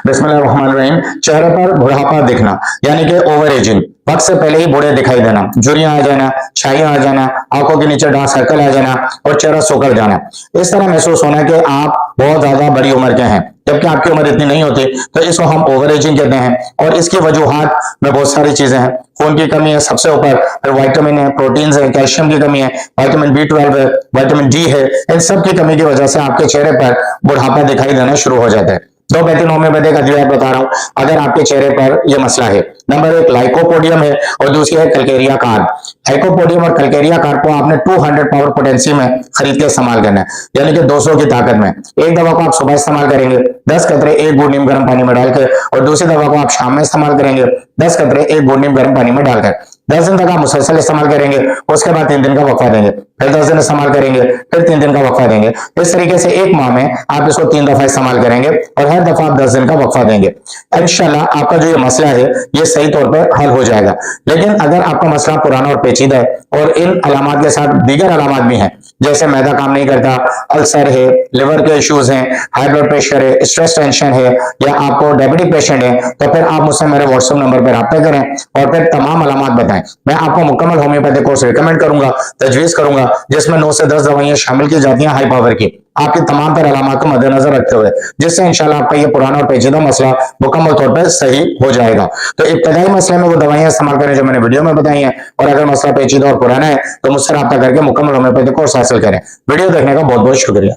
बिस्मिल्लाहिर्रहमानिर्रहीम। चेहरे पर बुढ़ापा दिखना यानी कि ओवर एजिंग, वक्त से पहले ही बूढ़े दिखाई देना, झुर्रियां आ जाना, छाइयां आ जाना, आंखों के नीचे डार्क सर्कल आ जाना और चेहरा सोकर जाना, इस तरह महसूस होना कि आप बहुत ज्यादा बड़ी उम्र के हैं जबकि आपकी उम्र इतनी नहीं होती, तो इसको हम ओवर एजिंग कहते हैं। और इसकी वजूहात में बहुत सारी चीजें हैं। खून की कमी है सबसे ऊपर, फिर विटामिन है, प्रोटीन है, कैल्शियम की कमी है, विटामिन B12 है, विटामिन D है। इन सब की कमी की वजह से आपके चेहरे पर बुढ़ापा दिखाई देना शुरू हो जाता है। दो बेहतरीन होम्योपैथिक अद्वियात बता रहा हूं अगर आपके चेहरे पर यह मसला है। नंबर 1 लाइकोपोडियम है और दूसरी है कलकेरिया कार्प। लाइकोपोडियम और कलकेरिया कार्प को आपने 200 पावर पोटेंसी में खरीद के इस्तेमाल करना है, यानी कि 200 की ताकत में। एक दवा को आप सुबह इस्तेमाल करेंगे 10 कतरे 1 बूंद नीम गर्म पानी में डालकर, और दूसरी दवा को आप शाम में इस्तेमाल करेंगे 10 कतरे 1 बूंद नीम गर्म पानी में डालकर। 10 दिन तक आप मुसलसल इस्तेमाल करेंगे, उसके बाद 3 दिन का वक्फा देंगे, फिर 10 दिन इस्तेमाल करेंगे, फिर 3 दिन का वक्फा देंगे। इस तरीके से एक माह में आप इसको 3 दफा इस्तेमाल करेंगे और हर दफा आप 10 दिन का वक्फा देंगे। इंशाल्लाह आपका जो ये मसला है ये सही तौर पर हल हो जाएगा। लेकिन अगर आपका मसला पुराना और पेचीदा है और इन अलामात के साथ दीगर अलामात भी हैं, जैसे मैदा काम नहीं करता, अल्सर है, लिवर के इश्यूज हैं, हाई ब्लड प्रेशर है, स्ट्रेस टेंशन है, या आपको डायबिटिक पेशेंट है, तो फिर आप मुझसे मेरे व्हाट्सएप नंबर पर रब्ता करें और फिर तमाम अलामात बताएं। मैं आपको मुकम्मल होम्योपैथिक कोर्स रिकमेंड करूंगा, तजवीज करूंगा, जिसमें 9 से 10 दवाइयां शामिल की जाती हैं हाई पावर की, आपकी तमाम तर अलामात को मद्देनजर रखते हुए, जिससे इंशाल्लाह आपका ये पुराना और पेचीदा मसला मुकम्मल तौर पर सही हो जाएगा। तो इब्तदाई मसले में वो दवाइयां इस्तेमाल करें जो मैंने वीडियो में बताई हैं, और अगर मसला पेचीदा और पुराना है तो मुझसे रब्ता करके मुकम्मल होम्योपैथिक कोर्स हासिल करें। वीडियो देखने का बहुत बहुत शुक्रिया।